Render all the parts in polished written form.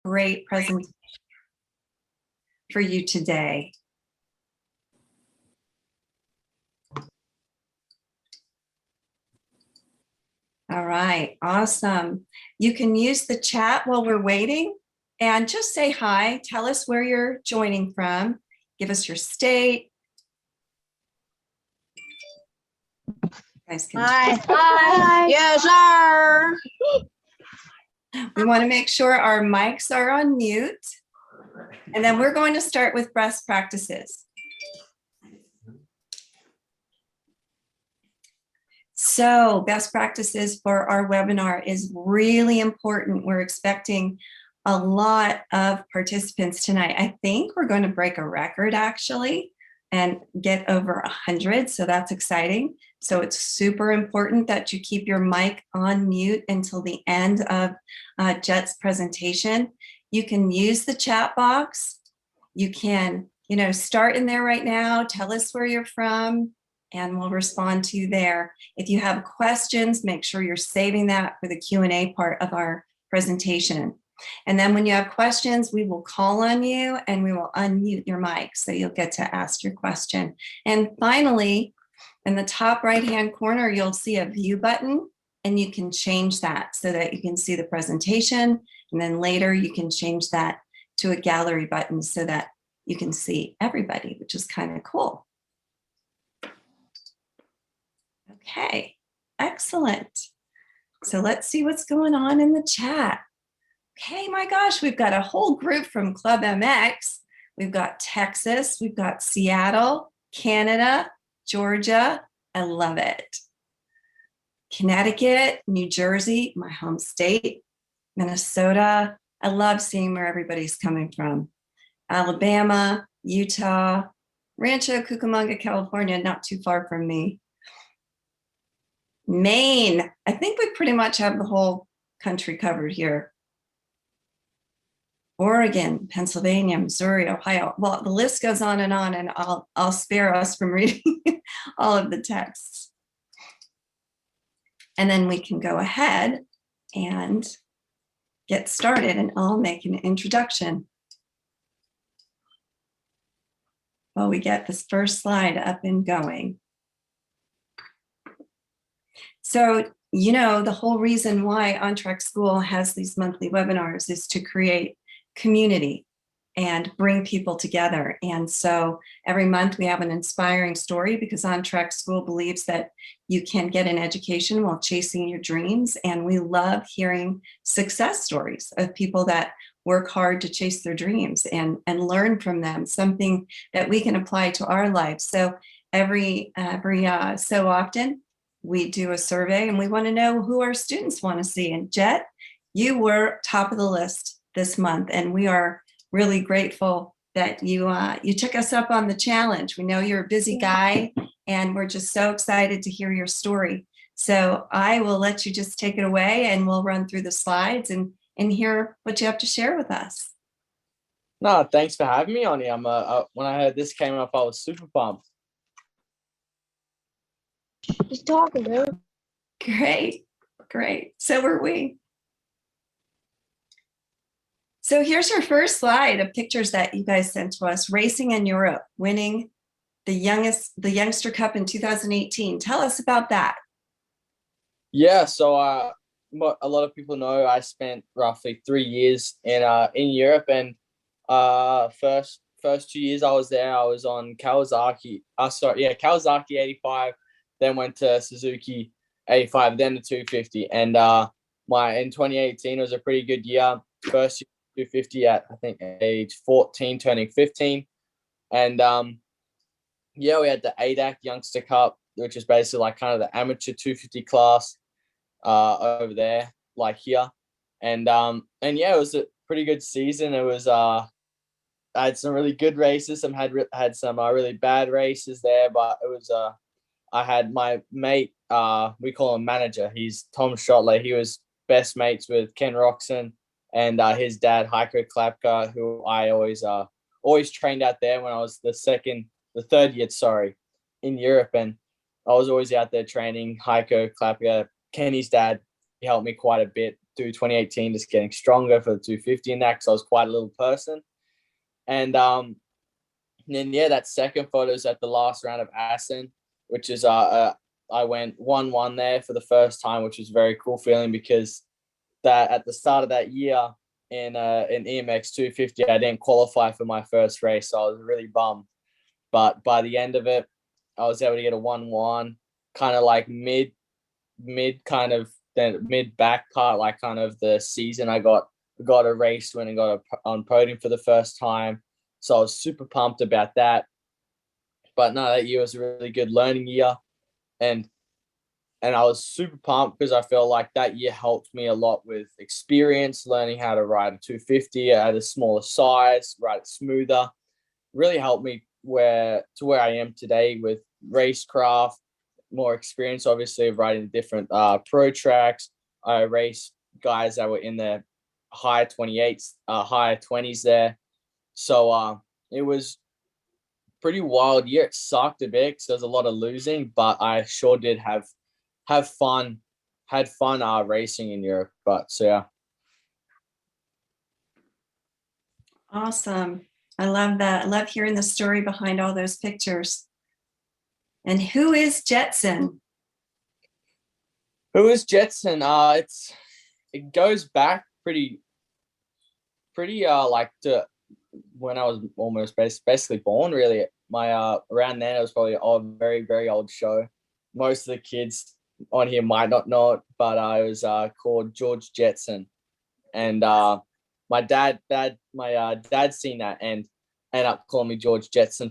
great presentation for you today. All right, awesome. You can use the chat while we're waiting and just say hi. Tell us where you're joining from. Give us your state. You guys can Hi. Hi. Yes, sir. We want to make sure our mics are on mute. And then we're going to start with best practices. So best practices for our webinar is really important. We're expecting a lot of participants tonight. I think we're going to break a record actually and get over 100. So that's exciting. So it's super important that you keep your mic on mute until the end of Jett's presentation. You can use the chat box. You can, start in there right now. Tell us where you're from and we'll respond to you there. If you have questions, make sure you're saving that for the Q&A part of our presentation. And then when you have questions, we will call on you and we will unmute your mic so you'll get to ask your question. And finally, in the top right-hand corner, you'll see a view button and you can change that so that you can see the presentation. And then later you can change that to a gallery button so that you can see everybody, which is kind of cool. Okay, excellent. So let's see what's going on in the chat. Okay, my gosh, we've got a whole group from Club MX. We've got Texas, we've got Seattle, Canada, Georgia. I love it. Connecticut, New Jersey, my home state, Minnesota. I love seeing where everybody's coming from. Alabama, Utah, Rancho Cucamonga, California, not too far from me. Maine, I think we pretty much have the whole country covered here. Oregon, Pennsylvania, Missouri, Ohio. Well, the list goes on, and I'll spare us from reading all of the texts. And then we can go ahead and get started, and I'll make an introduction. While we get this first slide up and going. So, the whole reason why On Track School has these monthly webinars is to create community and bring people together. And so every month we have an inspiring story because On Track School believes that you can get an education while chasing your dreams. And we love hearing success stories of people that work hard to chase their dreams and learn from them, something that we can apply to our lives. So every so often we do a survey and we want to know who our students want to see. And Jett, you were top of the list this month, and we are really grateful that you took us up on the challenge. We know you're a busy guy, and we're just so excited to hear your story. So I will let you just take it away, and we'll run through the slides and hear what you have to share with us. No, thanks for having me on here. When I heard this came up, I was super pumped. Just talking, dude. Great. So were we. So here's our first slide of pictures that you guys sent to us. Racing in Europe, winning the Youngster Cup in 2018. Tell us about that. Yeah, so what a lot of people know, I spent roughly 3 years in Europe, and first 2 years I was there, I was on Kawasaki 85, then went to Suzuki 85, then the 250, and in 2018 was a pretty good year. First year 250 at I think age 14, turning 15, and we had the ADAC Youngster Cup, which is basically like kind of the amateur 250 class over there, like here, and it was a pretty good season. It was I had some really good races, some had some really bad races there, but it was I had my mate, we call him manager. He's Tom Shotler. He was best mates with Ken Roxon and his dad Heiko Klapka, who I always trained out there when I was the third year, in Europe, and I was always out there training. Heiko Klapka, Kenny's dad, he helped me quite a bit do 2018, just getting stronger for the 250 and that, because I was quite a little person. And then yeah, that second photo is at the last round of Assen, which is I went 1-1 there for the first time, which was a very cool feeling, because that at the start of that year in EMX 250, I didn't qualify for my first race, so I was really bummed. But by the end of it, I was able to get a 1-1, kind of like mid kind of then mid back part, like kind of the season. I got a race win and got on podium for the first time, so I was super pumped about that. But no, that year was a really good learning year, and I was super pumped because I felt like that year helped me a lot with experience, learning how to ride a 250 at a smaller size, ride it smoother. Really helped me where I am today with racecraft, more experience, obviously, of riding different pro tracks. I race guys that were in their high 28s, high 20s there. So it was pretty wild year. It sucked a bit because there was a lot of losing, but I sure did have fun, had fun racing in Europe. But so yeah. Awesome. I love that. I love hearing the story behind all those pictures. And who is Jetson? Who is Jetson? It goes back pretty like to when I was almost basically born, really. My around then it was probably a very, very old show. Most of the kids on here might not know it, but I was called George Jetson. And my dad's seen that and ended up calling me George Jetson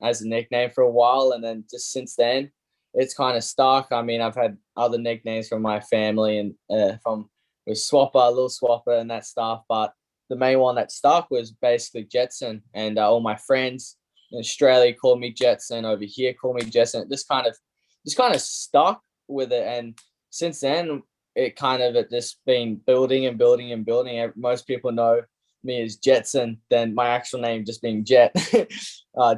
as a nickname for a while, and then just since then it's kind of stuck. I mean, I've had other nicknames from my family and from with Swapper, Little Swapper, and that stuff, but the main one that stuck was basically Jetson, and all my friends in Australia called me Jetson. Over here, called me Jetson. It just kind of stuck with it, and since then it kind of it just been building and building and building. Most people know me as Jetson, then my actual name just being Jett,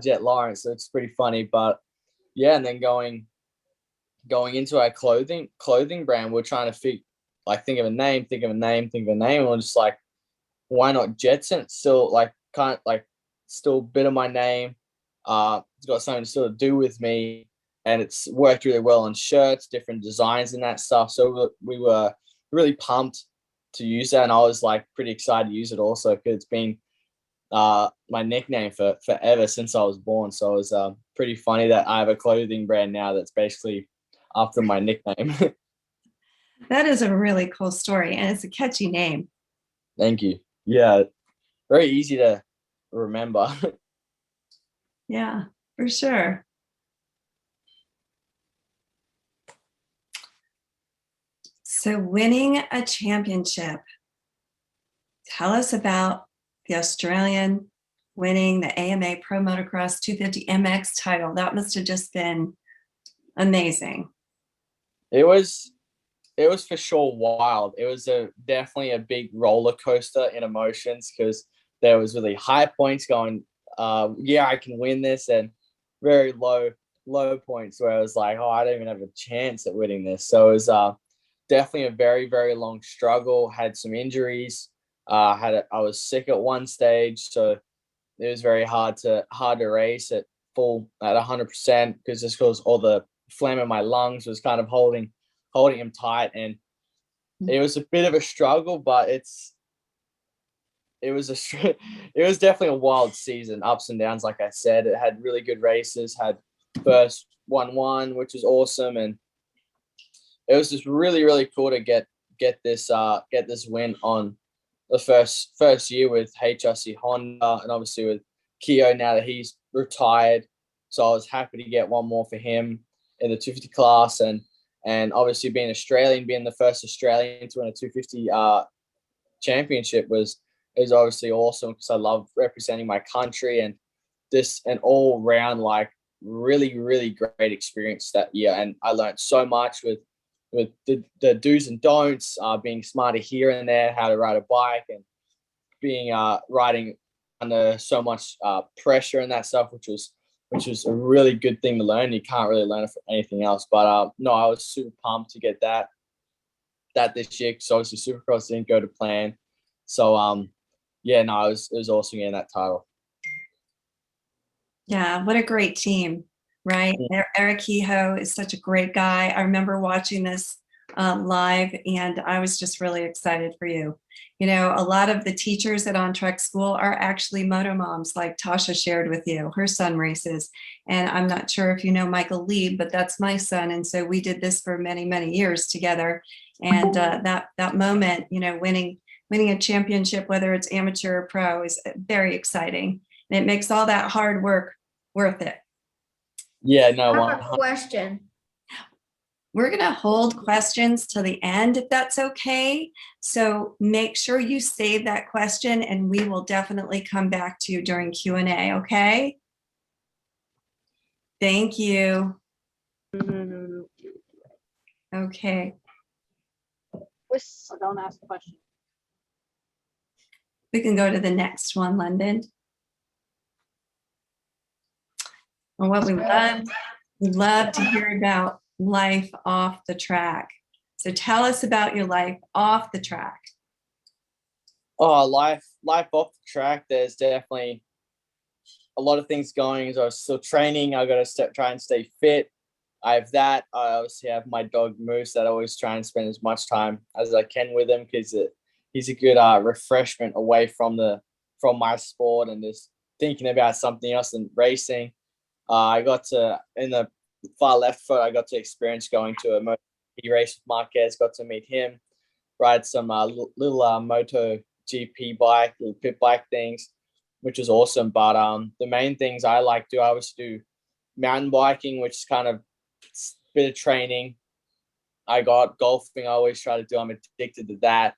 Jett Lawrence. So it's pretty funny, but yeah. And then going into our clothing brand, we're trying to think of a name, and we're just like, why not Jetson? It's still like still a bit of my name. It's got something to sort of do with me, and it's worked really well on shirts, different designs and that stuff. So we were really pumped to use that, and I was like pretty excited to use it also because it's been my nickname for forever since I was born. So it was pretty funny that I have a clothing brand now that's basically after my nickname. That is a really cool story, and it's a catchy name. Thank you. Yeah, very easy to remember. Yeah, for sure. So winning a championship. Tell us about the Australian winning the AMA Pro Motocross 250 MX title. That must have just been amazing. It was for sure wild. It was definitely a big roller coaster in emotions because there was really high points going, yeah, I can win this, and very low points where I was like, oh, I don't even have a chance at winning this. So it was definitely a very, very long struggle. Had some injuries. I was sick at one stage, so it was very hard to race at 100% because all the phlegm in my lungs was kind of holding him tight, and it was a bit of a struggle, but it was definitely a wild season, ups and downs. Like I said, it had really good races, had first 1-1, which was awesome, and it was just really, really cool to get this win on the first year with HRC Honda, and obviously with Keo now that he's retired. So I was happy to get one more for him in the 250 class, and obviously being Australian, being the first Australian to win a 250 championship is obviously awesome because I love representing my country, and this an all round like really, really great experience that year. And I learned so much with the do's and don'ts, being smarter here and there, how to ride a bike, and being riding under so much pressure and that stuff, which was a really good thing to learn. You can't really learn it from anything else. But no, I was super pumped to get that. that this year because obviously Supercross didn't go to plan. So yeah, no, it was awesome getting that title. Yeah, what a great team, right? Eric Kehoe is such a great guy. I remember watching this live, and I was just really excited for you. You know, a lot of the teachers at On Track School are actually moto moms, like Tasha shared with you. Her son races, and I'm not sure if you know Michael Lee, but that's my son, and so we did this for many, many years together. And that moment, you know, winning a championship, whether it's amateur or pro, is very exciting. And it makes all that hard work worth it. Yeah, no. I have a question. We're going to hold questions to the end, if that's okay. So make sure you save that question, and we will definitely come back to you during Q&A, okay? Thank you. Okay. Don't ask the question. We can go to the next one, London. And what we love to hear about life off the track. So tell us about your life off the track. Oh, life off the track. There's definitely a lot of things going. So I'm still training. I got to try and stay fit. I have that. I obviously have my dog Moose that I always try and spend as much time as I can with him because he's a good refreshment away from my sport and just thinking about something else than racing. I got to, in the far left foot, I got to experience going to a MotoGP race with Marquez, got to meet him, ride some little Moto GP bike, little pit bike things, which was awesome. But the main things I like to, I always do mountain biking, which is kind of a bit of training. I got golfing, I always try to do. I'm addicted to that.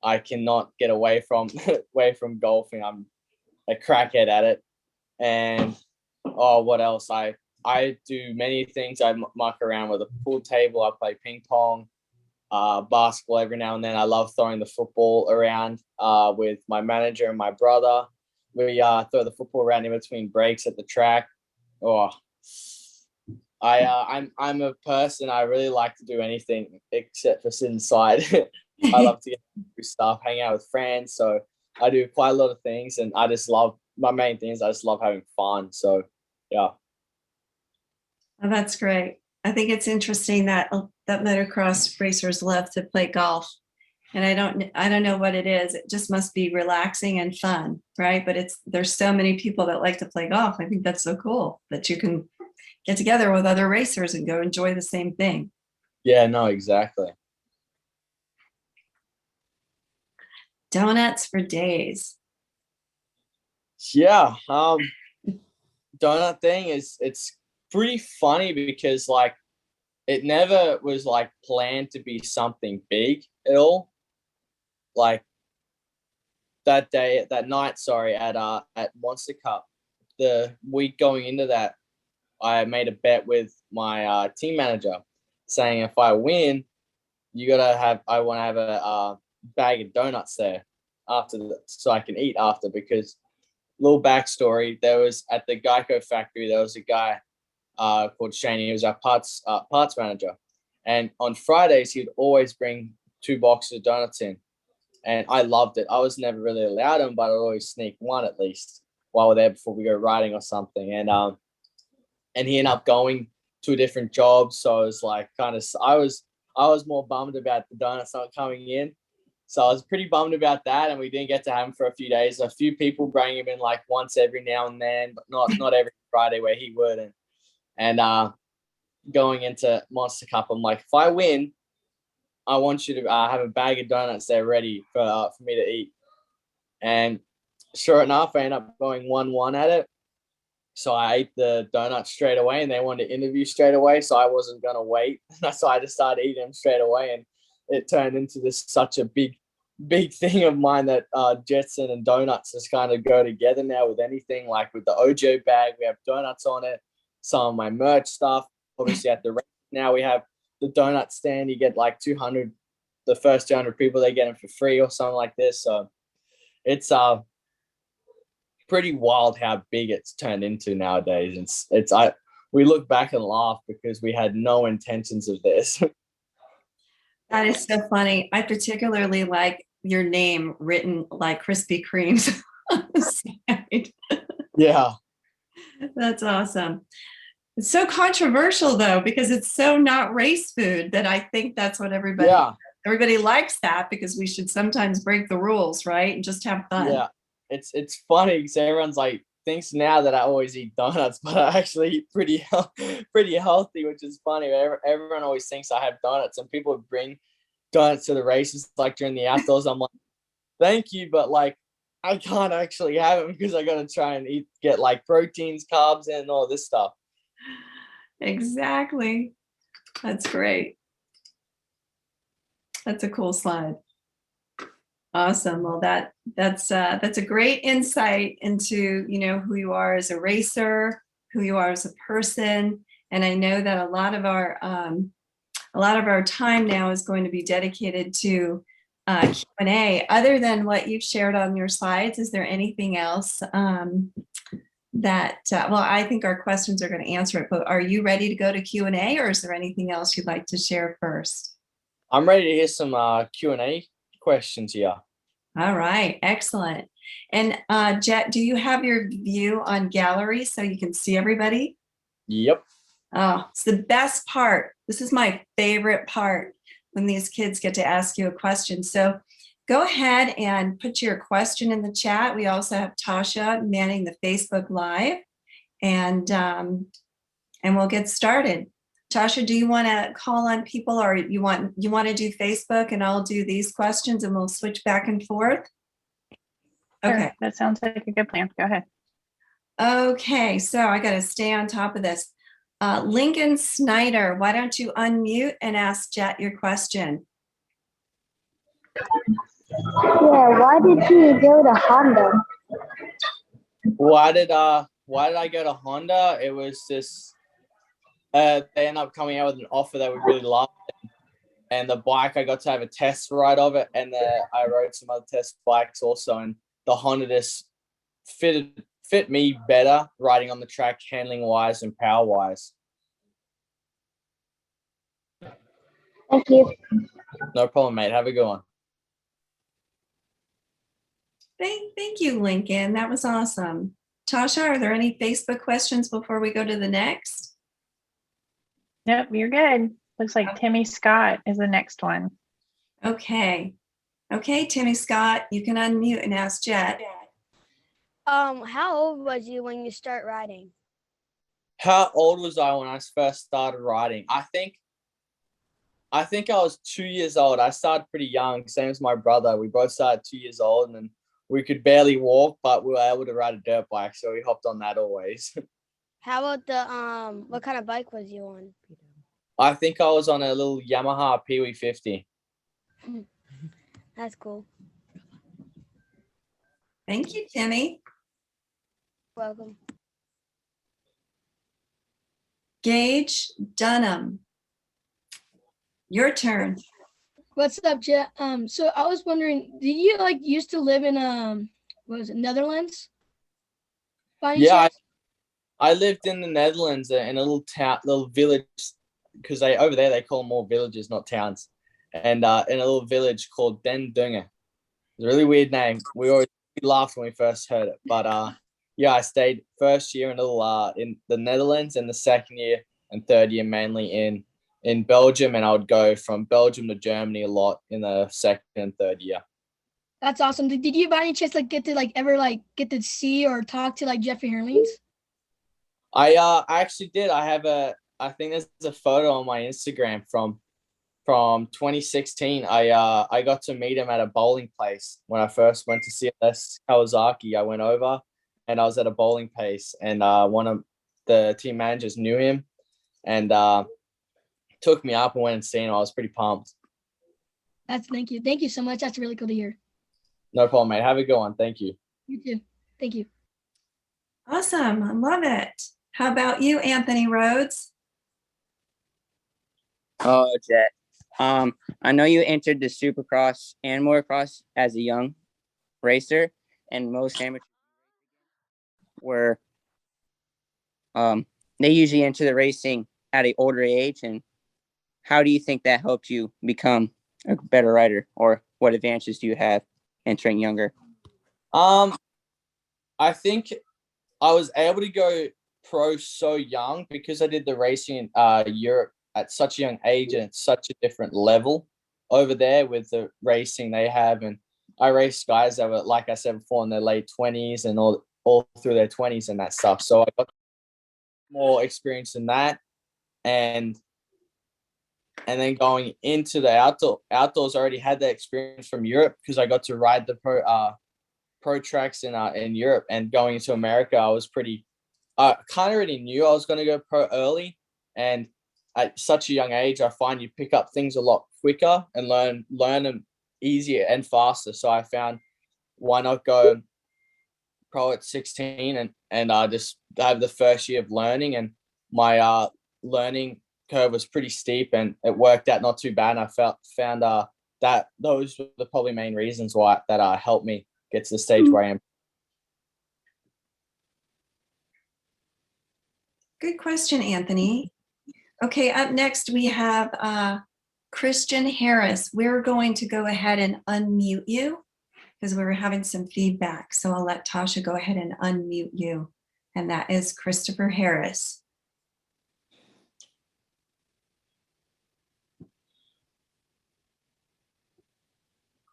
I cannot get away from golfing. I'm a crackhead at it. And what else? I do many things. I muck around with a pool table. I play ping pong, basketball every now and then. I love throwing the football around with my manager and my brother. We throw the football around in between breaks at the track. I'm a person, I really like to do anything except for sit inside. I love to get do stuff, hang out with friends. So I do quite a lot of things, and I just love, my main thing is I just love having fun. So yeah. Oh, that's great. I think it's interesting that motocross racers love to play golf. And I don't know what it is. It just must be relaxing and fun, right? But there's so many people that like to play golf. I think that's so cool that you can get together with other racers and go enjoy the same thing. Yeah, no, exactly. Donuts for days. Yeah, donut thing it's pretty funny because like it never was like planned to be something big at all. Like that night, at Monster Cup, the week going into that, I made a bet with my team manager saying if I win, I want to have a bag of donuts there so I can eat after. Because little backstory, there was at the Geico factory, there was a guy called Shane. He was our parts manager, and on Fridays he'd always bring 2 boxes of donuts in, and I loved it. I was never really allowed them, but I'd always sneak one at least while we're there before we go riding or something. And he ended up going to a different job, so I was like I was more bummed about the donuts not coming in. So I was pretty bummed about that, and we didn't get to have him for a few days. A few people bring him in like once every now and then, but not every Friday where he would. And going into Monster Cup, I'm like, if I win, I want you to have a bag of donuts there ready for me to eat. And sure enough, I ended up going 1-1 at it. So I ate the donuts straight away, and they wanted to interview straight away. So I wasn't going to wait. So I just started eating them straight away. And it turned into such a big thing of mine that Jetson and donuts just kind of go together now with anything. Like with the Ojo bag, we have donuts on it. Some of my merch stuff. Obviously at the now we have the donut stand. You get like 200, the first 200 people, they get them for free or something like this. So it's pretty wild how big it's turned into nowadays. We look back and laugh because we had no intentions of this. That is so funny. I particularly like your name written like Krispy Kremes on the side. Yeah. That's awesome. It's so controversial though, because it's so not race food that I think that's what Yeah. everybody likes that because we should sometimes break the rules, right? And just have fun. Yeah. It's funny because everyone's like thinks now that I always eat donuts, but I actually eat pretty healthy, which is funny. Everyone always thinks I have donuts, and people would bring donuts to the races like during the outdoors. I'm like, thank you, but like I can't actually have them because I gotta try and get like proteins, carbs, and all this stuff. Exactly. That's great. That's a cool slide. Awesome. Well, that's a great insight into, who you are as a racer, who you are as a person. And I know that a lot of our time now is going to be dedicated to Q&A. Other than what you've shared on your slides, is there anything else that, well, I think our questions are going to answer it, but are you ready to go to Q&A, or is there anything else you'd like to share first? I'm ready to hear some Q&A questions here. All right, excellent. And Jett, do you have your view on gallery so you can see everybody? Yep. Oh, it's the best part. This is my favorite part, when these kids get to ask you a question. So go ahead and put your question in the chat. We also have Tasha manning the Facebook Live, and we'll get started. Tasha, do you want to call on people, or you want to do Facebook and I'll do these questions and we'll switch back and forth? Sure, Okay. that sounds like a good plan. Go ahead. Okay, so I got to stay on top of this. Lincoln Snyder, why don't you unmute and ask Jett your question? Yeah, why did you go to Honda? Why did I go to Honda? It was just they ended up coming out with an offer that we really loved, and the bike, I got to have a test ride of it, and I rode some other test bikes also, and the Honda just fit me better riding on the track, handling wise and power wise. Thank you. No problem, mate. Have a good one. Thank you, Lincoln. That was awesome. Tasha, are there any Facebook questions before we go to the next? Yep, you're good. Looks like Timmy Scott is the next one. Okay. Okay, Timmy Scott, you can unmute and ask Jett. How old was you when you start riding? How old was I when I first started riding? I think I was 2 years old. I started pretty young, same as my brother. We both started 2 years old, and then we could barely walk, but we were able to ride a dirt bike, so we hopped on that always. How about the what kind of bike was you on? I think I was on a little Yamaha Pee-wee 50. That's cool. Thank you, Timmy. Welcome. Gage Dunham, your turn. What's up, Jett? So I was wondering, did you used to live in what was it, Netherlands? By any Yeah, chance? I lived in the Netherlands in a little town, little village, because over there they call them more villages, not towns, and in a little village called Den Dungen. It's a really weird name. We laughed when we first heard it, but yeah, I stayed first year in the Netherlands, and the second year and third year mainly in Belgium, and I would go from Belgium to Germany a lot in the second and third year. That's awesome. Did you by any chance get to ever get to see or talk to Jeffrey Herlings? I actually did. I think there's a photo on my Instagram from 2016. I got to meet him at a bowling place when I first went to CLS Kawasaki. I went over and I was at a bowling place, and one of the team managers knew him and took me up and went and seen him. I was pretty pumped. Thank you. Thank you so much. That's really cool to hear. No problem, mate. Have a good one. Thank you. You too. Thank you. Awesome. I love it. How about you, Anthony Rhodes? Oh, Jett. I know you entered the Supercross and Motocross as a young racer, and most amateurs were they usually enter the racing at an older age. And how do you think that helped you become a better rider, or what advantages do you have entering younger? I think I was able to go pro so young because I did the racing in Europe at such a young age, and it's such a different level over there with the racing they have. And I raced guys that were, like I said before, in their late 20s and all through their 20s and that stuff. So I got more experience in that. And then going into the outdoors, I already had that experience from Europe because I got to ride the pro tracks in Europe. And going into America, I was kind of already knew I was going to go pro early. And at such a young age, I find you pick up things a lot quicker and learn them easier and faster. So I found, why not go pro at 16 and just have the first year of learning. And my learning curve was pretty steep, and it worked out not too bad. And I found that those were the probably main reasons why that helped me get to the stage where I am. Good question, Anthony. Okay, up next we have Christian Harris. We're going to go ahead and unmute you because we were having some feedback. So I'll let Tasha go ahead and unmute you. And that is Christopher Harris.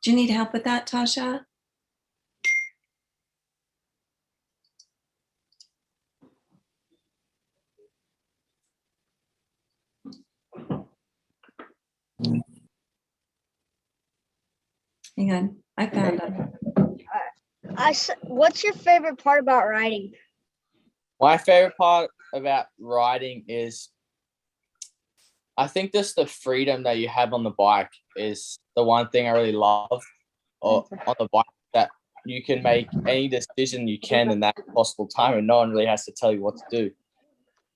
Do you need help with that, Tasha? Hang on, I found him. What's your favorite part about riding? My favorite part about riding is, I think, just the freedom that you have on the bike is the one thing I really love. Or on the bike, that you can make any decision you can in that possible time, and no one really has to tell you what to do.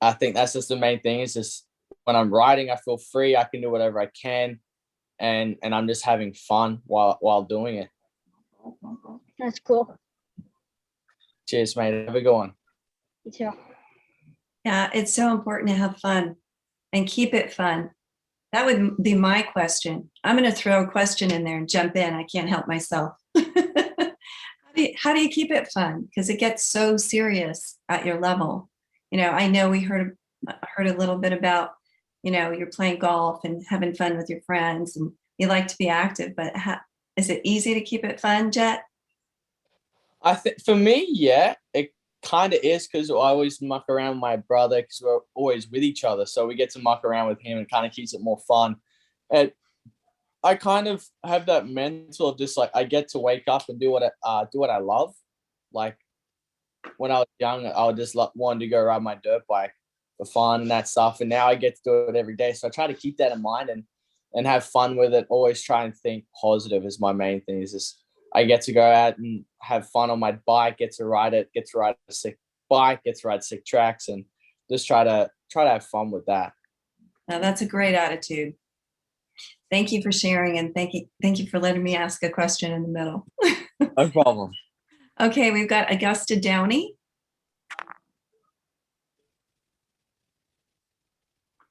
I think that's just the main thing. Is just when I'm riding, I feel free. I can do whatever I can, and I'm just having fun while doing it. That's cool. Cheers, mate. Have a good one. Me too. Yeah, it's so important to have fun and keep it fun. That would be my question. I'm going to throw a question in there and jump in. I can't help myself. How do you keep it fun? Because it gets so serious at your level. You know, I know we heard a little bit about, you know, you're playing golf and having fun with your friends and you like to be active, but is it easy to keep it fun, Jett? I think for me, yeah, it kind of is, because I always muck around with my brother because we're always with each other. So we get to muck around with him and kind of keeps it more fun. And I kind of have that mental of just like, I get to wake up and do what I love. Like when I was young, I would just wanted to go ride my dirt bike for fun and that stuff. And now I get to do it every day. So I try to keep that in mind and have fun with it. Always try and think positive is my main thing. Is just I get to go out and have fun on my bike, get to ride a sick bike, get to ride sick tracks, and just try to have fun with that. Now that's a great attitude. Thank you for sharing, and thank you for letting me ask a question in the middle. No problem. Okay, we've got Augusta Downey.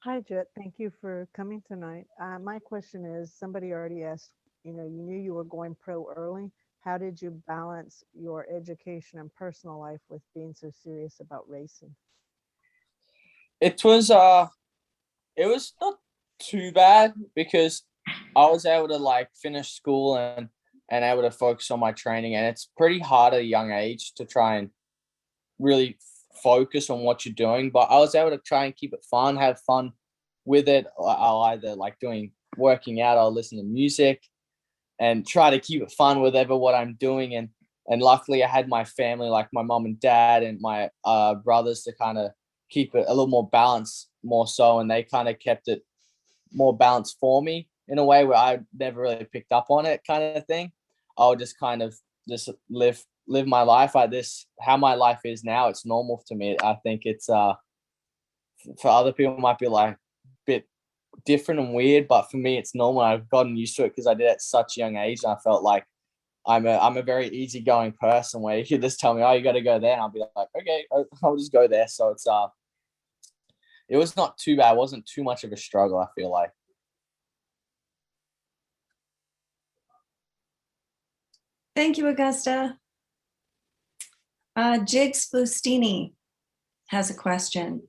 Hi, Jett. Thank you for coming tonight. My question is, somebody already asked, you knew you were going pro early. How did you balance your education and personal life with being so serious about racing? It was not too bad because I was able to finish school and able to focus on my training. And it's pretty hard at a young age to try and really focus on what you're doing. But I was able to try and keep it fun, have fun with it. I'll either working out, I'll listen to music and try to keep it fun with what I'm doing. And luckily I had my family, like my mom and dad and my brothers, to kind of keep it a little more balanced, more so. And they kind of kept it more balanced for me in a way where I never really picked up on it, kind of thing. I'll just kind of just live my life like this. How my life is now, it's normal to me. I think it's for other people it might be like a bit different and weird, but for me it's normal. I've gotten used to it because I did it at such a young age, and I felt like I'm a very easygoing person where you just tell me, oh, you got to go there, and I'll be like, okay, I'll just go there. So it's it was not too bad. It wasn't too much of a struggle, I feel like. Thank you, Augusta. Jigs Bustini has a question.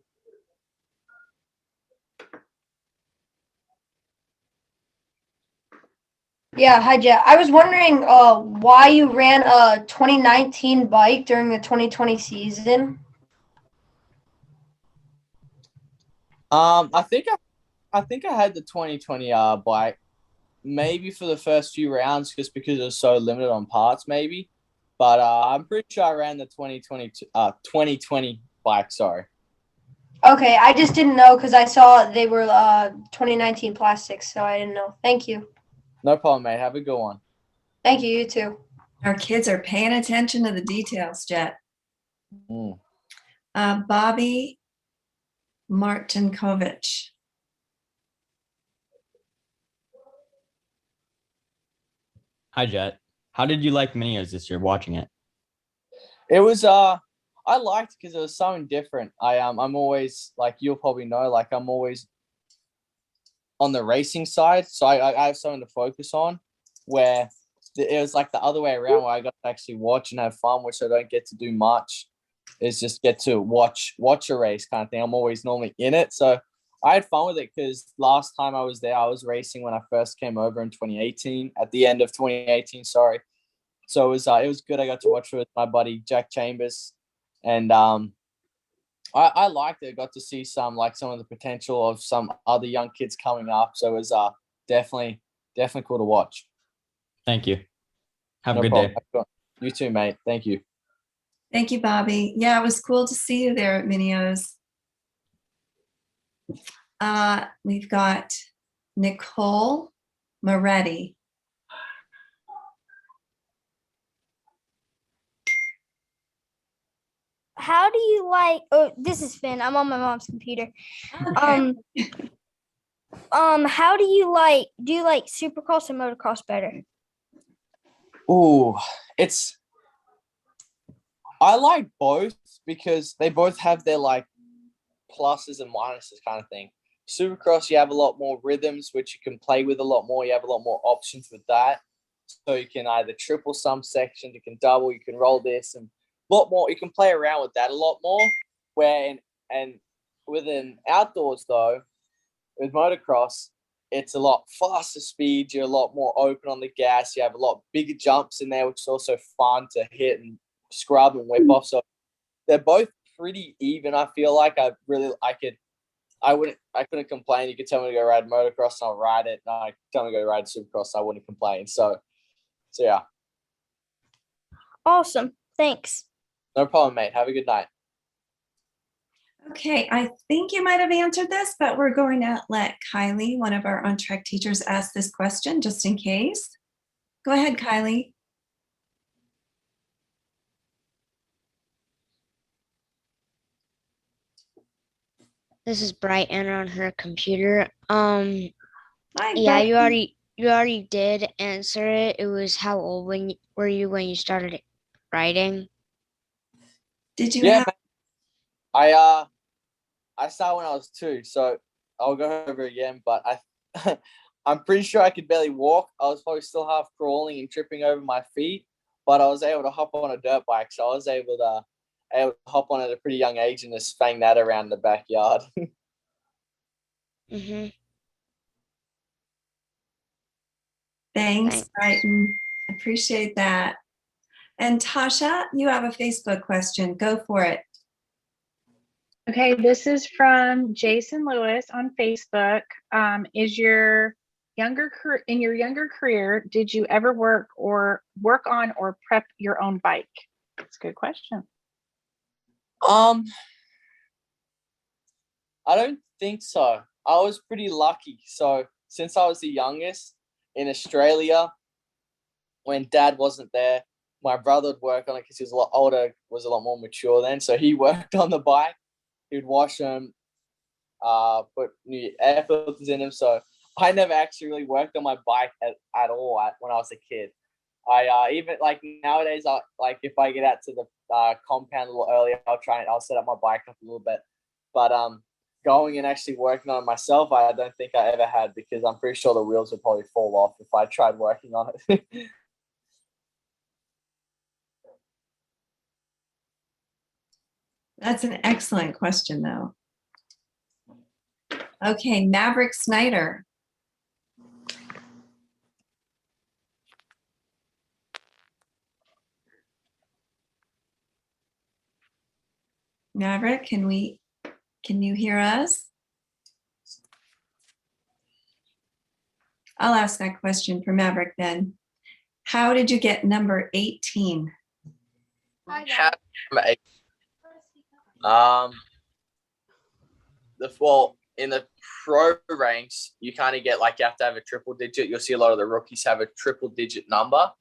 Yeah, hi Jet. I was wondering why you ran a 2019 bike during the 2020 season. I think I had the 2020 bike maybe for the first few rounds just because it was so limited on parts maybe. But I'm pretty sure I ran the 2020 bike, sorry. Okay, I just didn't know because I saw they were 2019 plastics, so I didn't know. Thank you. No problem, mate. Have a good one. Thank you, you too. Our kids are paying attention to the details, Jet. Mm. Bobby Martinkovich. Hi, Jet. How did you like Minios this year watching it? It was I liked it because it was something different. I'm always, like you'll probably know, like I'm always on the racing side, so I have something to focus on. Where it was like the other way around, where I got to actually watch and have fun, which I don't get to do much. Is just get to watch a race kind of thing. I'm always normally in it, so I had fun with it because last time I was there, I was racing when I first came over in 2018, at the end of 2018. Sorry. So it was good. I got to watch it with my buddy Jack Chambers, and I liked it. I got to see some of the potential of some other young kids coming up. So it was definitely cool to watch. Thank you. Have a No good problem. day. You too, mate. Thank you. Thank you, Bobby. Yeah, it was cool to see you there at Minios. We've got Nicole Moretti. How do you like? Oh, this is Finn. I'm on my mom's computer. Okay. How do you like? Do you like Supercross or motocross better? Ooh, I like both because they both have their like pluses and minuses kind of thing. Supercross, you have a lot more rhythms, which you can play with a lot more. You have a lot more options with that. So you can either triple some sections, you can double, you can roll this, and a lot more. You can play around with that a lot more. And with an outdoors though, with motocross, it's a lot faster speed. You're a lot more open on the gas. You have a lot bigger jumps in there, which is also fun to hit and scrub and whip off. So they're both pretty even. I feel like I couldn't complain. You could tell me to go ride motocross and I'll ride it. No, tell me to go ride supercross, I wouldn't complain. So yeah. Awesome. Thanks. No problem, mate. Have a good night. Okay, I think you might have answered this, but we're going to let Kylie, one of our on-track teachers, ask this question just in case. Go ahead, Kylie. This is Brighton on her computer. Hi, Yeah, Brighton. you already did answer it. It was how old were you when you started writing? Did you Yeah, have? man. I started when I was 2, so I'll go over again. But I'm pretty sure I could barely walk. I was probably still half crawling and tripping over my feet, but I was able to hop on a dirt bike, so I was able to hop on at a pretty young age and just fang that around the backyard. Mm-hmm. Thanks, Brighton. Appreciate that. And Tasha, you have a Facebook question. Go for it. Okay, this is from Jason Lewis on Facebook. Is your in your younger career, did you ever work on or prep your own bike? That's a good question. I don't think so. I was pretty lucky. So since I was the youngest in Australia, when Dad wasn't there, my brother would work on it because he was a lot older, was a lot more mature then. So he worked on the bike. He'd wash them, put new air filters in them. So I never actually really worked on my bike at all when I was a kid. I even like nowadays, like if I get out to the compound a little earlier, I'll set up my bike up a little bit. But going and actually working on it myself, I don't think I ever had, because I'm pretty sure the wheels would probably fall off if I tried working on it. That's an excellent question, though. Okay, Maverick Snyder. Maverick, can you hear us? I'll ask that question for Maverick then. How did you get number 18? Well, in the pro ranks, you kind of get like you have to have a triple digit. You'll see a lot of the rookies have a triple digit number.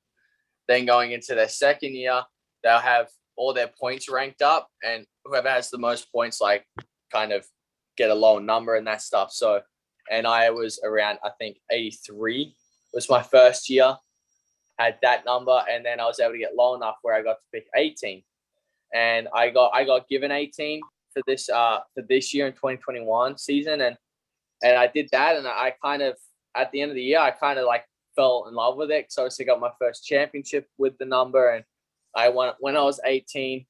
Then going into their second year, they'll have all their points ranked up, and whoever has the most points, like, kind of get a lower number and that stuff. So, and I was around, I think 83 was my first year, had that number, and then I was able to get low enough where I got to pick 18, and I got given 18 for this year in 2021 season, and I did that, and I kind of, at the end of the year, I kind of like fell in love with it. So I obviously got my first championship with the number, and I won when I was 18.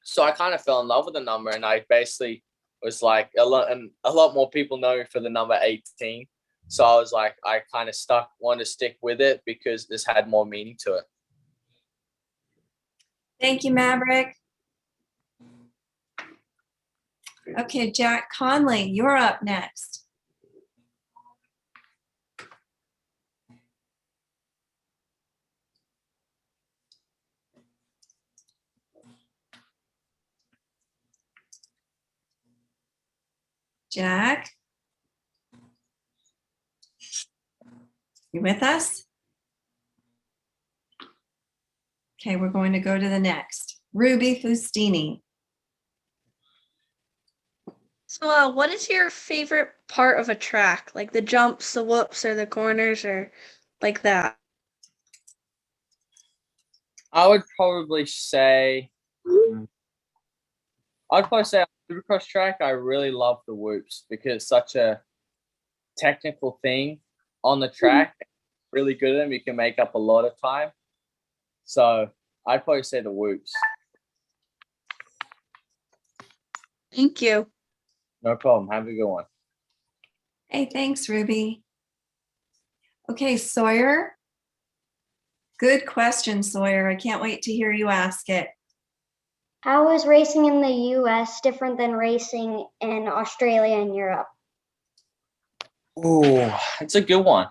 So I kind of fell in love with the number, and I basically was like a lot more people know me for the number 18. So I was like, I kind of wanted to stick with it because this had more meaning to it. Thank you, Maverick. Okay, Jack Conley, you're up next. Jack? You with us? Okay, we're going to go to the next. Ruby Fustini. So, what is your favorite part of a track? Like the jumps, the whoops, or the corners, or like that? I would probably say on Supercross track, I really love the whoops because it's such a technical thing on the track. Really good at them. You can make up a lot of time. So I'd probably say the whoops. Thank you. No problem. Have a good one. Hey, thanks, Ruby. Okay, Sawyer. Good question, Sawyer. I can't wait to hear you ask it. How is racing in the US different than racing in Australia and Europe? Oh, it's a good one.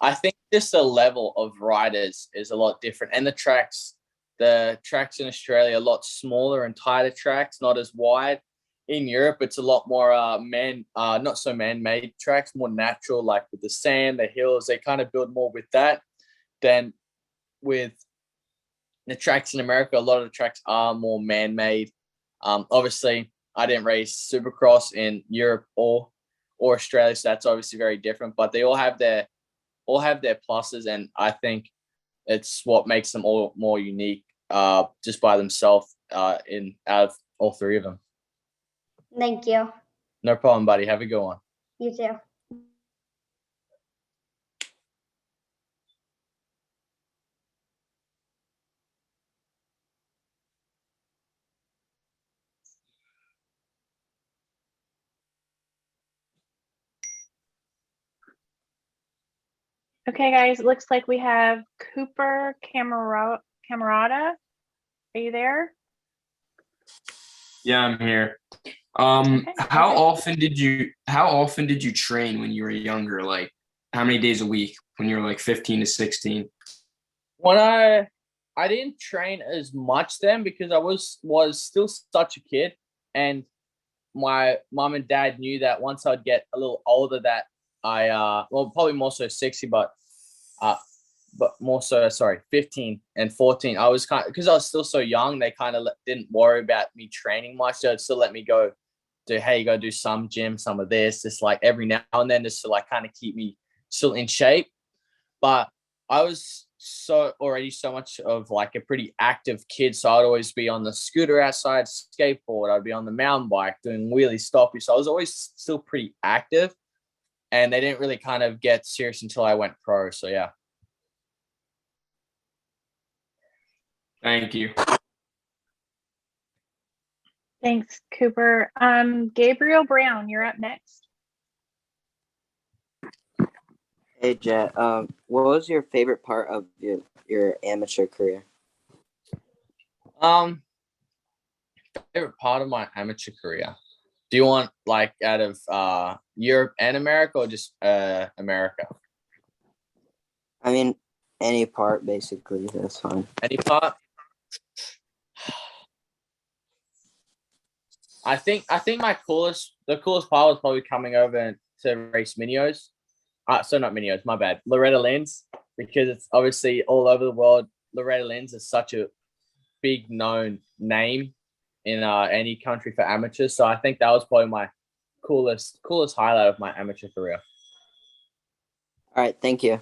I think just the level of riders is a lot different. And the tracks in Australia are a lot smaller and tighter tracks, not as wide. In Europe, it's a lot more not so man-made tracks, more natural, like with the sand, the hills. They kind of build more with that than with the tracks in America. A lot of the tracks are more man-made. Obviously, I didn't race Supercross in Europe or Australia, so that's obviously very different. But they all have their pluses, and I think it's what makes them all more unique, just by themselves. Out of all three of them. Thank you. No problem, buddy. Have a good one. You too. Okay, guys, it looks like we have Cooper Camerata. Are you there? Yeah, I'm here. Okay, How perfect. often did you train when you were younger? Like how many days a week when you were like 15 to 16? When I didn't train as much then because I was still such a kid, and my mom and dad knew that once I'd get a little older that probably more so 60, but more so 15 and 14. I was because I was still so young, they kind of didn't worry about me training much. They'd still let me go do some gym, some of this, just like every now and then, just to like kind of keep me still in shape. But I was already so much of like a pretty active kid. So I'd always be on the scooter outside, skateboard. I'd be on the mountain bike doing wheelie stoppy. So I was always still pretty active, and they didn't really kind of get serious until I went pro. So yeah. Thank you. Thanks, Cooper. Gabriel Brown, you're up next. Hey Jet, what was your favorite part of your amateur career? Favorite part of my amateur career. Do you want like out of Europe and America or just America? I mean, any part basically, that's fine. Any part? I think the coolest part was probably coming over to race Minios. So not Minios, my bad. Loretta Lynn's, because it's obviously all over the world. Loretta Lynn's is such a big known name in any country for amateurs. So I think that was probably my coolest highlight of my amateur career. All right, thank you.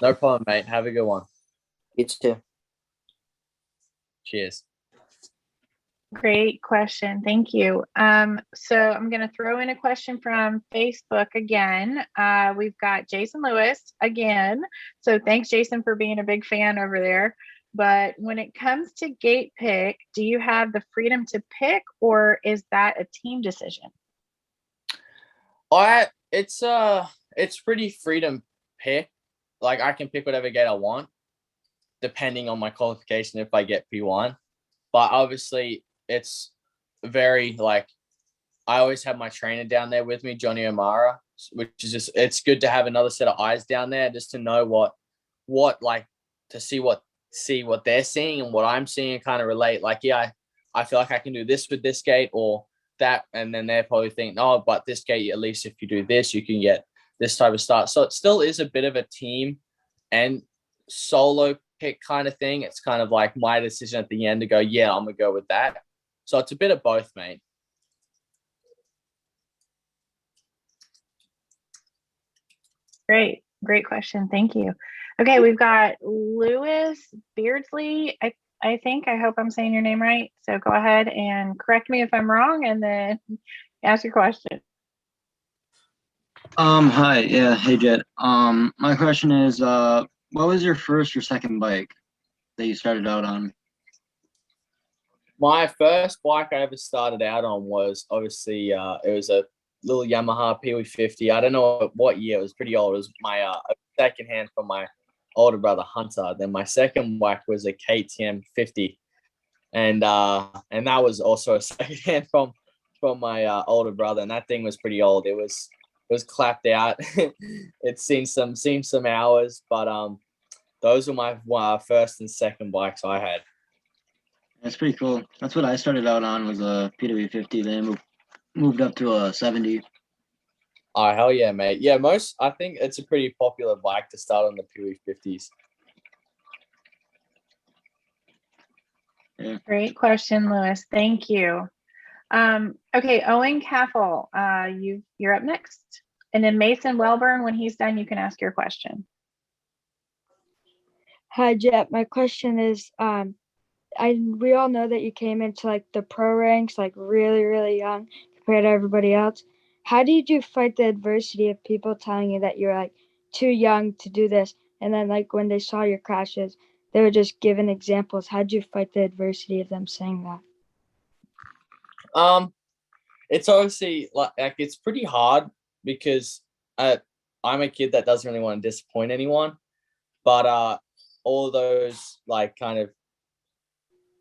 No problem, mate. Have a good one. You too. Cheers. Great question. Thank you. So I'm going to throw in a question from Facebook again. We've got Jason Lewis again. So thanks, Jason, for being a big fan over there. But when it comes to gate pick, do you have the freedom to pick, or is that a team decision? It's pretty freedom pick. Like I can pick whatever gate I want, depending on my qualification if I get P1. But obviously it's very like I always have my trainer down there with me, Johnny O'Mara, which is just it's good to have another set of eyes down there just to know what like to see what they're seeing and what I'm seeing and kind of relate. Like, yeah, I feel like I can do this with this gate or that, and then they're probably thinking, oh, but this gate, at least if you do this, you can get this type of start. So it still is a bit of a team and solo pick kind of thing. It's kind of like my decision at the end to go, yeah, I'm gonna go with that. So it's a bit of both, mate. Great question. Thank you. Okay, we've got Lewis Beardsley. I think, I hope I'm saying your name right. So go ahead and correct me if I'm wrong and then ask your question. Hi. Yeah. Hey, Jet. My question is, what was your first or second bike that you started out on? My first bike I ever started out on was obviously it was a little Yamaha PW50. I don't know what year. It was pretty old. It was my second hand from my older brother Hunter. Then my second bike was a KTM 50, and that was also a second hand from my older brother. And that thing was pretty old. It was clapped out. It's seen some hours, but those were my first and second bikes I had. That's pretty cool. That's what I started out on, was a PW50. Then moved up to a 70. Oh, hell yeah, mate. Yeah, I think it's a pretty popular bike to start on the PW50s. Yeah. Great question, Lewis. Thank you. Okay, Owen Caffel, you're up next. And then Mason Welburn, when he's done, you can ask your question. Hi, Jet. My question is, we all know that you came into like the pro ranks like really, really young compared to everybody else. How did you fight the adversity of people telling you that you're like too young to do this? And then like when they saw your crashes, they were just giving examples. How did you fight the adversity of them saying that? It's obviously like it's pretty hard because I'm a kid that doesn't really want to disappoint anyone, but all those like kind of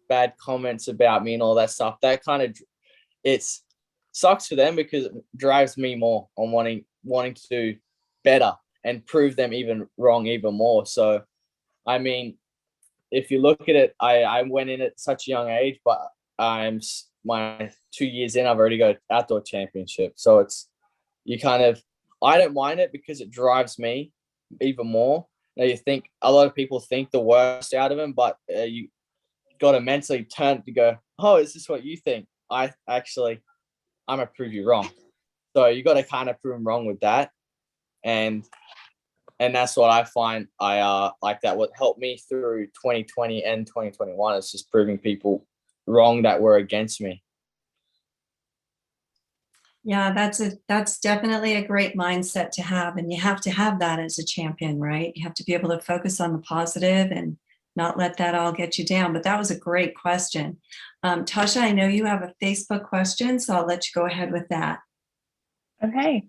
bad comments about me and all that stuff, that kind of it's sucks for them because it drives me more on wanting to do better and prove them even wrong even more. So I mean, if you look at it, I went in at such a young age, but I'm my 2 years in, I've already got outdoor championship. So it's I don't mind it because it drives me even more. Now you think a lot of people think the worst out of him, but you got to mentally turn to go, oh, is this what you think? I'm gonna prove you wrong. So you got to kind of prove them wrong with that, and that's what I find like that would help me through 2020 and 2021. It's just proving people wrong that were against me. Yeah, that's definitely a great mindset to have, and you have to have that as a champion, right? You have to be able to focus on the positive and not let that all get you down. But that was a great question. Tasha, I know you have a Facebook question, so I'll let you go ahead with that. Okay.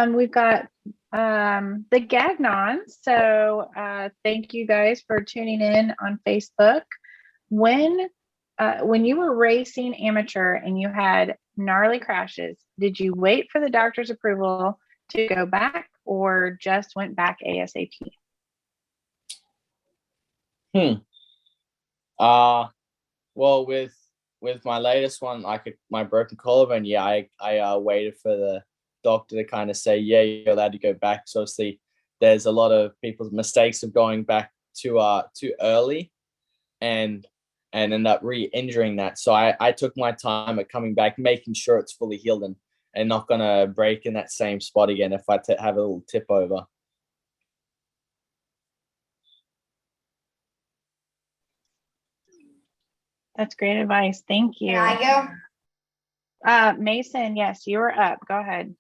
We've got the Gagnons. So thank you guys for tuning in on Facebook. When you were racing amateur and you had gnarly crashes, did you wait for the doctor's approval to go back or just went back ASAP? Well, with my latest one, my broken collarbone, yeah, I waited for the doctor to kind of say, yeah, you're allowed to go back. So obviously there's a lot of people's mistakes of going back too early and end up re-injuring that. So I took my time at coming back, making sure it's fully healed and not gonna break in that same spot again if I have a little tip over. That's great advice. Thank you. Can I go? Mason, yes, you are up. Go ahead.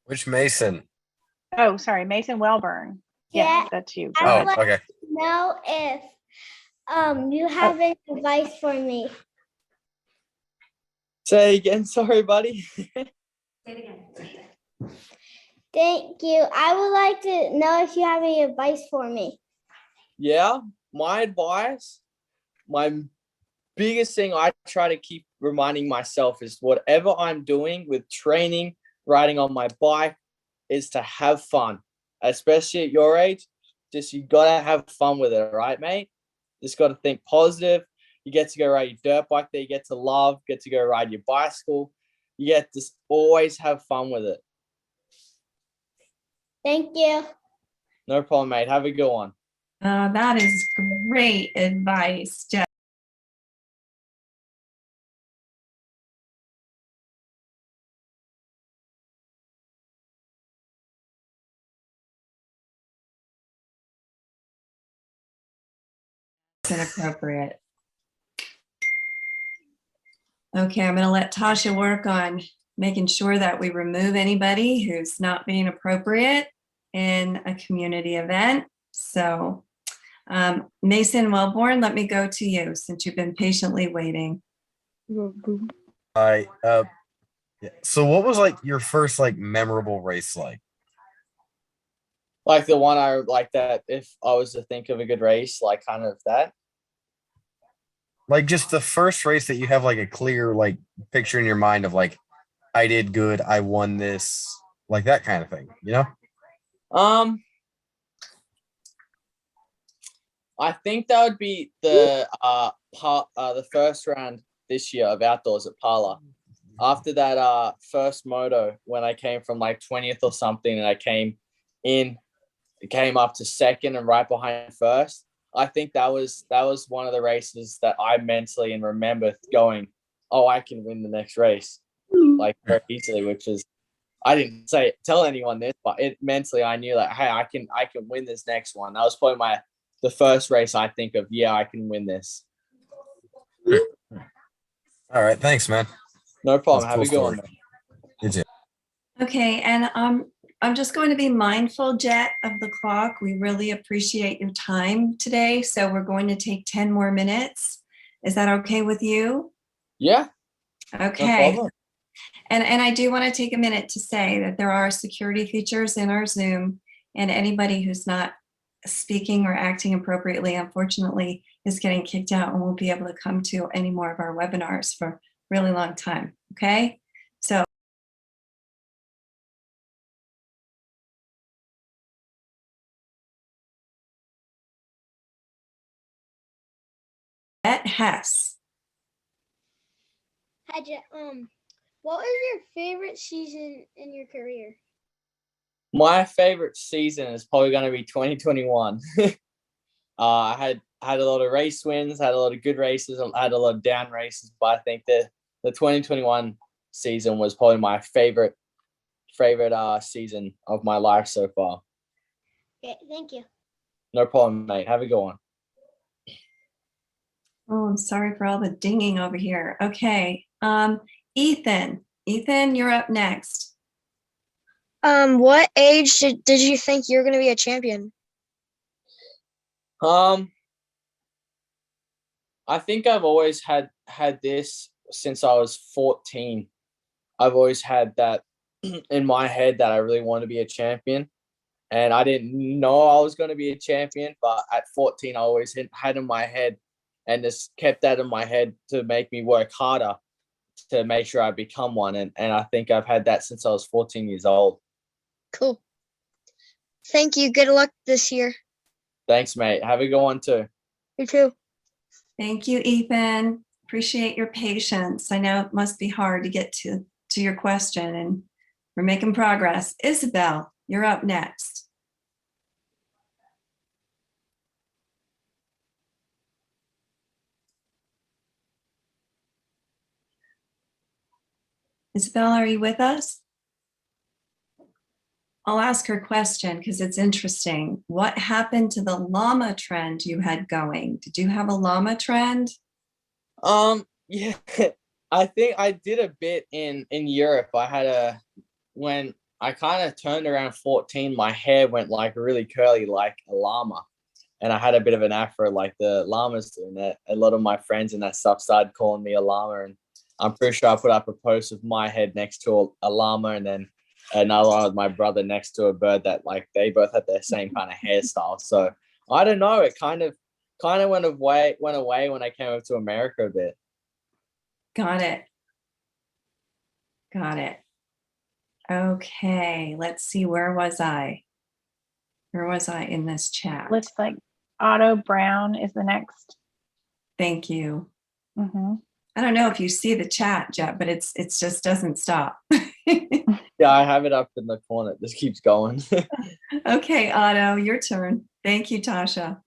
Which Mason? Oh, sorry, Mason Welburn. Yeah, Yes, that's you. Go I ahead. would like Okay. to know if you have any advice for me. Say again, sorry, buddy. Say it again. Thank you. I would like to know if you have any advice for me. Yeah, my advice, my biggest thing I try to keep reminding myself is whatever I'm doing with training, riding on my bike, is to have fun. Especially at your age, just you gotta have fun with it, right, mate? Just gotta think positive. You get to go ride your dirt bike there, you get to love, get to go ride your bicycle. You get to always have fun with it. Thank you. No problem, mate. Have a good one. That is great advice, Jett. Inappropriate. Okay, I'm going to let Tasha work on making sure that we remove anybody who's not being appropriate in a community event. So Mason Wellborn, let me go to you since you've been patiently waiting. Yeah. So what was like your first like memorable race like? Like the one I like that if I was to think of a good race, like kind of that. Like just the first race that you have like a clear like picture in your mind of like, I did good, I won this, like that kind of thing, you know? I think that would be the first round this year of outdoors at Parla. After that first moto, when I came from like 20th or something, and I came up to second and right behind first. I think that was one of the races that I mentally and remember going, oh, I can win the next race like very easily, which is, I didn't tell anyone this, but it mentally I knew like, hey, I can win this next one. That was probably the first race I think of. Yeah, I can win this. All right, thanks, man. No problem. That's a Have cool a good one. You too. Okay, and I'm just going to be mindful, Jett, of the clock. We really appreciate your time today. So we're going to take 10 more minutes. Is that okay with you? Yeah. Okay. No problem. And I do want to take a minute to say that there are security features in our Zoom, and anybody who's not speaking or acting appropriately, unfortunately, is getting kicked out and won't be able to come to any more of our webinars for a really long time. Okay. So Jett Hess. Hi, Jett. What was your favorite season in your career? My favorite season is probably going to be 2021. I had a lot of race wins, had a lot of good races, and had a lot of down races. But I think the 2021 season was probably my favorite season of my life so far. Okay, thank you. No problem, mate. Have a good one. Oh, I'm sorry for all the dinging over here. Okay. Ethan, you're up next. What age did you think you were going to be a champion? I think I've always had this since I was 14. I've always had that in my head that I really want to be a champion. And I didn't know I was going to be a champion, but at 14, I always had in my head and just kept that in my head to make me work harder to make sure I become one. And I think I've had that since I was 14 years old. Cool. Thank you. Good luck this year. Thanks, mate. Have a good one too. You too. Thank you, Ethan. Appreciate your patience. I know it must be hard to get to your question, and we're making progress. Isabel, you're up next. Isabel, are you with us? I'll ask her question because it's interesting. What happened to the llama trend you had going? Did you have a llama trend? Yeah, I think I did a bit in Europe. When I kind of turned around 14, my hair went like really curly like a llama. And I had a bit of an afro like the llamas do. And a lot of my friends and that stuff started calling me a llama. And I'm pretty sure I put up a post of my head next to a llama, and then another one with my brother next to a bird that like they both had the same kind of hairstyle. So I don't know. It kind of went away when I came over to America a bit. Got it. Got it. Okay, let's see. Where was I? Where was I in this chat? Looks like Otto Brown is the next. Thank you. Mm-hmm. I don't know if you see the chat, Jett, but it's just doesn't stop. Yeah, I have it up in the corner. It just keeps going. Okay, Otto, your turn. Thank you, Tasha.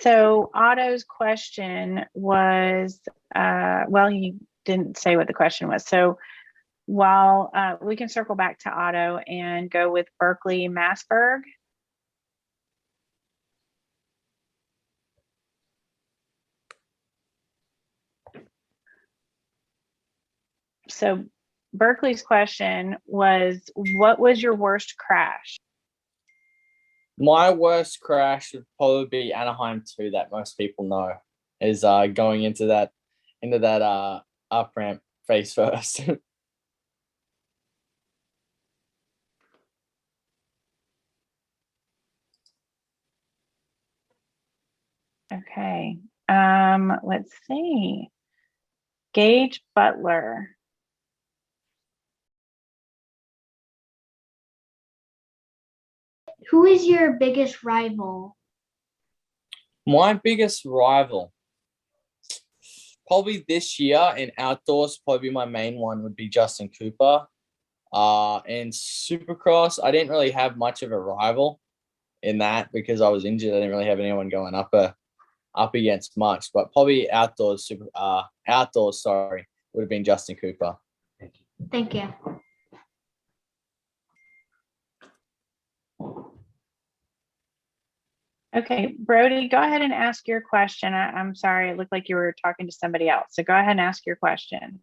So Otto's question was, well, he didn't say what the question was. So while we can circle back to Otto and go with Berkeley Massberg. So Berkeley's question was, what was your worst crash? My worst crash would probably be Anaheim 2 that most people know is going into that up ramp face first. Okay. Let's see. Gage Butler. Who is your biggest rival? My biggest rival, probably this year in outdoors, probably my main one would be Justin Cooper. In Supercross, I didn't really have much of a rival in that because I was injured. I didn't really have anyone going up against much, but probably outdoors, sorry, would have been Justin Cooper. Thank you. Okay, Brody, go ahead and ask your question. I'm sorry, it looked like you were talking to somebody else. So go ahead and ask your question.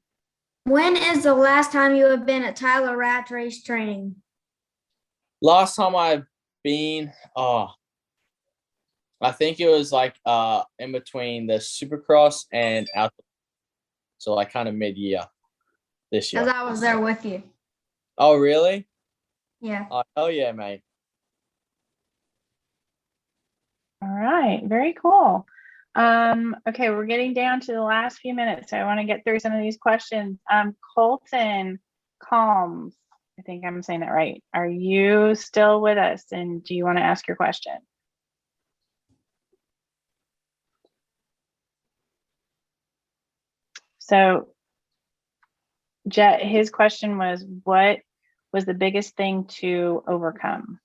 When is the last time you have been at Tyler Rat Race training? Last time I've been, I think it was like in between the Supercross and outdoors. So like kind of mid-year this year. Because I was there with you. Oh, really? Yeah. Oh, hell yeah, mate. All right, very cool. Okay, we're getting down to the last few minutes, so I want to get through some of these questions. Colton Calms, I think I'm saying that right. Are you still with us, and do you want to ask your question? So Jett, his question was, what was the biggest thing to overcome?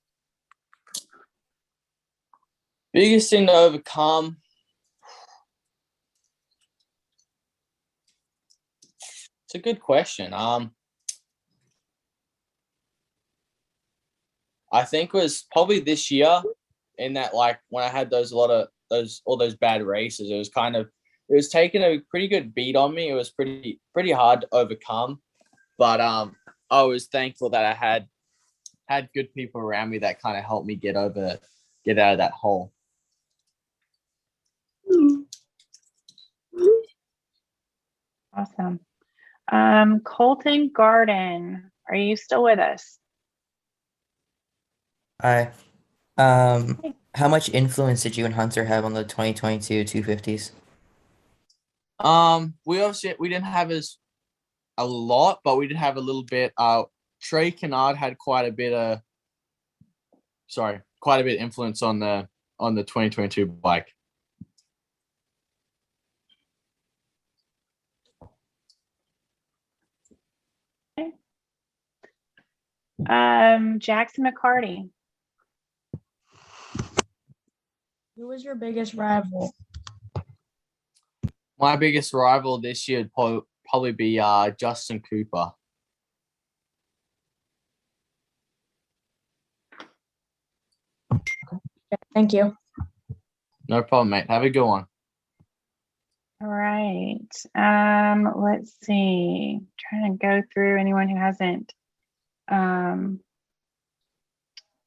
Biggest thing to overcome. It's a good question. I think was probably this year, in that like when I had all those bad races, it was taking a pretty good beat on me. It was pretty hard to overcome, but I was thankful that I had good people around me that kind of helped me get out of that hole. Awesome. Colton Garden, are you still with us? Hi. How much influence did you and Hunter have on the 2022 250s? We didn't have a lot, but we did have a little bit. Trey Kennard had quite a bit of influence on the 2022 bike. Jackson McCarty. Who was your biggest rival? My biggest rival this year would probably be Justin Cooper. Thank you. No problem, mate. Have a good one. All right. Let's see. Trying to go through anyone who hasn't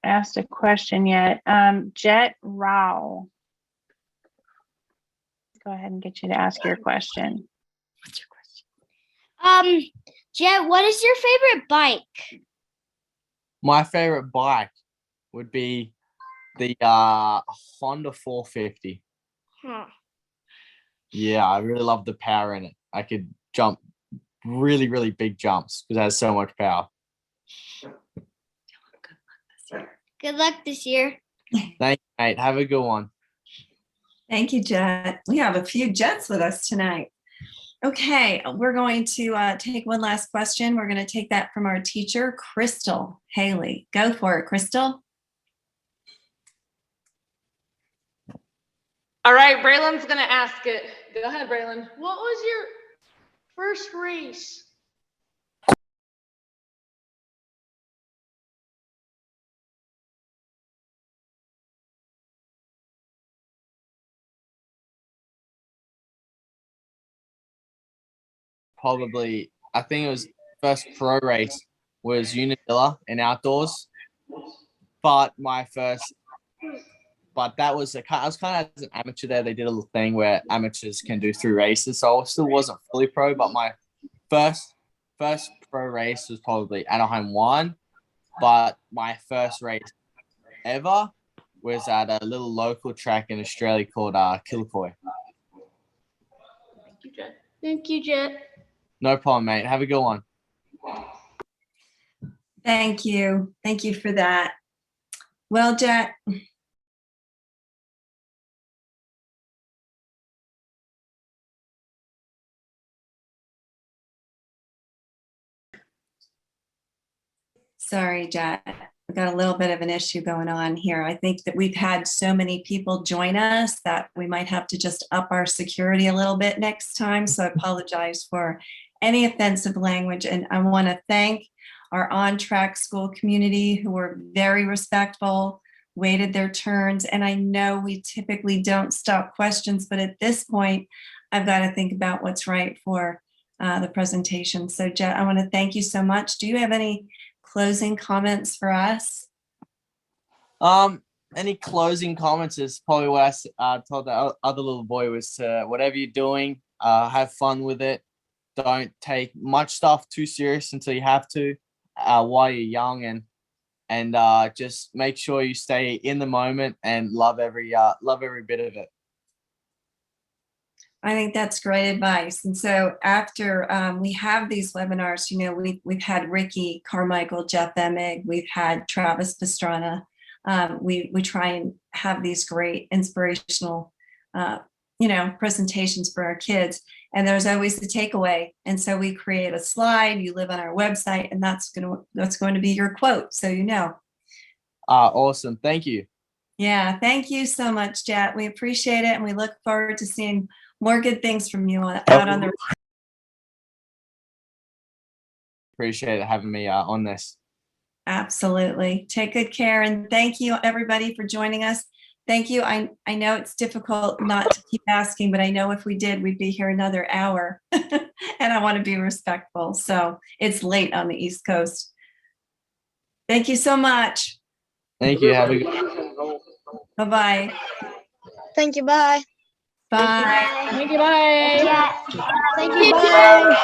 asked a question yet. Jett Rao. Let's go ahead and get you to ask your question. What's your question? Jett, what is your favorite bike? My favorite bike would be the Honda 450. Huh. Yeah, I really love the power in it. I could jump really, really big jumps because it has so much power. Good luck this year. Thank you, mate. Have a good one. Thank you, Jett. We have a few Jetts with us tonight. Okay, we're going to take one last question. We're going to take that from our teacher, Crystal Haley. Go for it, Crystal. All right, Braylon's gonna ask it. Go ahead, Braylon. What was your first race? Probably, I think it was first pro race was Unadilla in outdoors, but that was I was kind of as an amateur there. They did a little thing where amateurs can do 3 races, so I still wasn't fully pro. But my first pro race was probably Anaheim 1, but my first race ever was at a little local track in Australia called Kilcoy. Thank you, Jett. Thank you, Jett. No problem, mate. Have a good one. Thank you. Thank you for that. Well, Jett, sorry, Jett. We've got a little bit of an issue going on here. I think that we've had so many people join us that we might have to just up our security a little bit next time. So I apologize for any offensive language. And I want to thank our on-track school community who were very respectful, waited their turns. And I know we typically don't stop questions, but at this point, I've got to think about what's right for the presentation. So Jett, I want to thank you so much. Do you have any closing comments for us? Any closing comments is probably what I told the other little boy was to, whatever you're doing, have fun with it. Don't take much stuff too serious until you have to while you're young, and just make sure you stay in the moment and love every bit of it. I think that's great advice. And so after we have these webinars, you know, we've had Ricky Carmichael, Jeff Emig, we've had Travis Pastrana. We try and have these great inspirational, presentations for our kids. And there's always the takeaway. And so we create a slide, you live on our website, and that's going to be your quote. So, you know. Awesome. Thank you. Yeah. Thank you so much, Jett. We appreciate it. And we look forward to seeing more good things from you out on the. Appreciate it having me on this. Absolutely. Take good care. And thank you, everybody, for joining us. Thank you. I know it's difficult not to keep asking, but I know if we did, we'd be here another hour. And I want to be respectful. So it's late on the East Coast. Thank you so much. Thank you. Have a good Bye-bye. Thank you. Bye. Bye. Thank you. Bye. Yeah. Thank you. Bye.